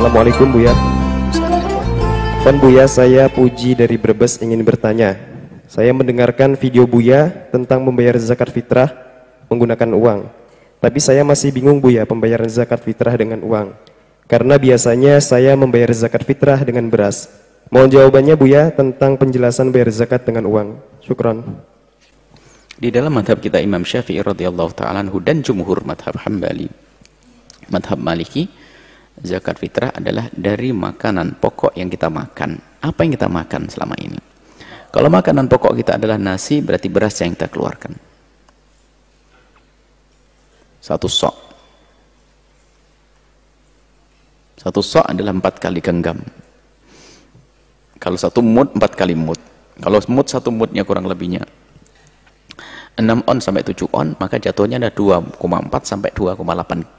Assalamualaikum Buya. Buya, saya Puji dari Brebes ingin bertanya. Saya mendengarkan video Buya tentang membayar zakat fitrah menggunakan uang. Tapi saya masih bingung Buya pembayaran zakat fitrah dengan uang. Karena biasanya saya membayar zakat fitrah dengan beras. Mohon jawabannya Buya tentang penjelasan bayar zakat dengan uang. Syukron. Di dalam madhab kita Imam Syafi'i radhiyallahu ta'ala anhu dan jumhur madhab Hambali, madhab Maliki, zakat fitrah adalah dari makanan pokok yang kita makan. Apa yang kita makan selama ini? Kalau makanan pokok kita adalah nasi, berarti beras yang kita keluarkan. Satu sok adalah 4 kali genggam. Kalau 1 mud, 4 kali mud. Kalau mud, 1 mudnya kurang lebihnya 6 on sampai 7 on, maka jatuhnya ada 2,4 sampai 2,8.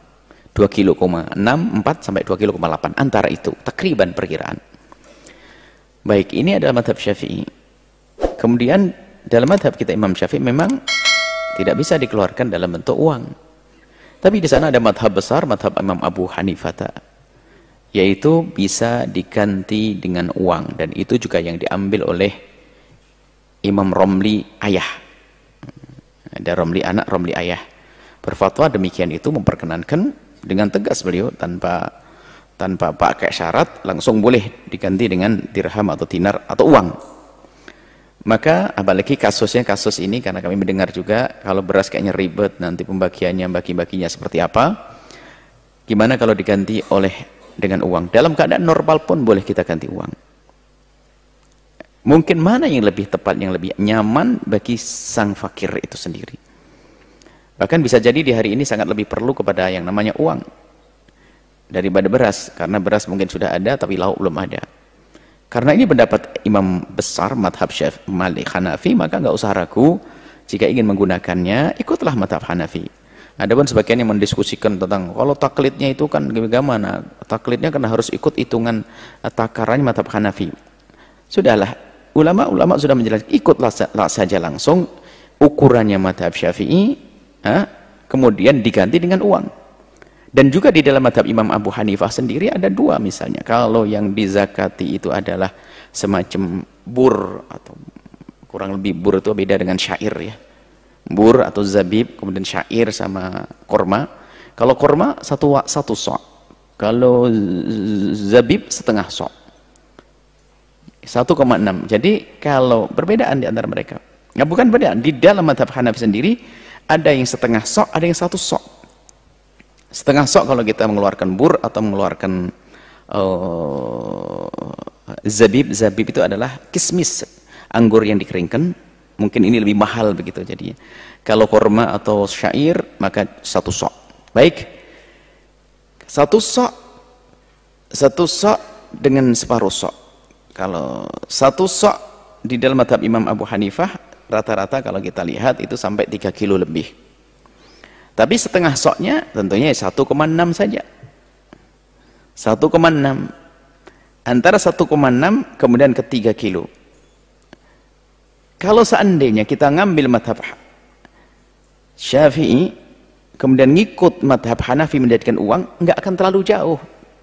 2,6, 4 sampai 2,8 antara itu, takriban perkiraan. Baik, ini adalah madhab Syafi'i. Kemudian dalam madhab kita Imam Syafi'i memang tidak bisa dikeluarkan dalam bentuk uang. Tapi di sana ada madhab besar, madhab Imam Abu Hanifah, yaitu bisa diganti dengan uang, dan itu juga yang diambil oleh Imam Romli ayah. Ada Romli anak, Romli ayah berfatwa demikian, itu memperkenankan dengan tegas beliau tanpa pakai syarat, langsung boleh diganti dengan dirham atau dinar atau uang. Maka apalagi kasus ini, karena kami mendengar juga kalau beras kayaknya ribet nanti pembagiannya, bagi-baginya seperti apa, gimana kalau diganti dengan uang? Dalam keadaan normal pun boleh kita ganti uang. Mungkin mana yang lebih tepat, yang lebih nyaman bagi sang fakir itu sendiri. Bahkan bisa jadi di hari ini sangat lebih perlu kepada yang namanya uang daripada beras, karena beras mungkin sudah ada tapi lauk belum ada. Karena ini pendapat imam besar madhab Syafi'i Malik Hanafi, maka nggak usah ragu, jika ingin menggunakannya ikutlah madhab Hanafi. Ada pun sebagian yang mendiskusikan tentang kalau taklidnya itu kan bagaimana, taklidnya kan harus ikut hitungan takarannya madhab Hanafi. Sudahlah, ulama sudah menjelaskan, ikutlah saja langsung ukurannya madhab Syafi'i, kemudian diganti dengan uang. Dan juga di dalam madhab Imam Abu Hanifah sendiri ada 2 misalnya. Kalau yang dizakati itu adalah semacam bur, atau kurang lebih bur itu beda dengan syair ya. Bur atau zabib, kemudian syair sama korma. Kalau korma satu sok, kalau zabib setengah sok, 1,6. Jadi kalau perbedaan di antara mereka, ya bukan perbedaan, di dalam madhab Hanafi sendiri ada yang setengah sok, ada yang 1 sok. Setengah sok kalau kita mengeluarkan bur atau mengeluarkan zabib itu adalah kismis, anggur yang dikeringkan, mungkin ini lebih mahal begitu jadinya. Kalau korma atau syair maka 1 sok. Baik, 1 sok dengan separuh sok. Kalau 1 sok di dalam madhab Imam Abu Hanifah rata-rata kalau kita lihat itu sampai 3 kilo lebih. Tapi setengah soknya tentunya 1,6 saja. 1,6. Antara 1,6 kemudian ke 3 kilo. Kalau seandainya kita ngambil madhab Syafi'i, kemudian ngikut madhab Hanafi menjadikan uang, nggak akan terlalu jauh.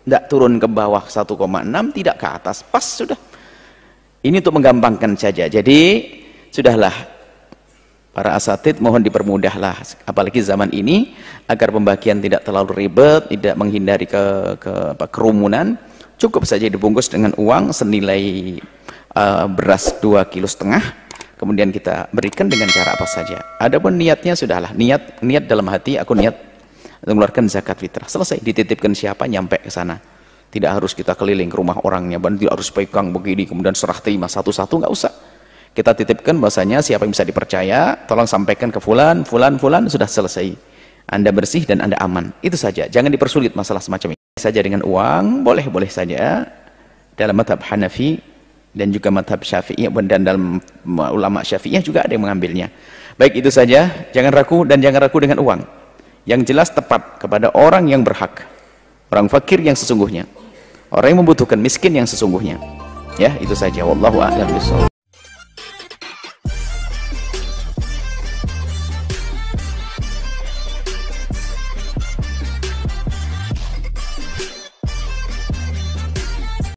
Nggak turun ke bawah 1,6, tidak ke atas. Pas sudah. Ini untuk menggampangkan saja. Jadi, sudahlah. Para asatid mohon dipermudahlah, apalagi zaman ini, agar pembagian tidak terlalu ribet, tidak menghindari kerumunan. Cukup saja dibungkus dengan uang senilai beras 2,5 kilo, kemudian kita berikan dengan cara apa saja. Adapun niatnya sudahlah, niat dalam hati, aku niat mengeluarkan zakat fitrah, selesai, dititipkan siapa nyampe ke sana. Tidak harus kita keliling ke rumah orangnya, tidak harus pegang begini kemudian serah terima satu-satu, nggak usah. Kita titipkan bahasanya siapa yang bisa dipercaya, tolong sampaikan ke fulan, sudah selesai. Anda bersih dan Anda aman. Itu saja, jangan dipersulit masalah semacam ini. Saja dengan uang, boleh saja. Dalam madhab Hanafi dan juga madhab Syafi'i, dan dalam ulama Syafi'iyah juga ada yang mengambilnya. Baik, itu saja, jangan ragu dengan uang. Yang jelas tepat kepada orang yang berhak, orang fakir yang sesungguhnya, orang yang membutuhkan, miskin yang sesungguhnya. Ya, itu saja. Wallahu a'lam bishawab.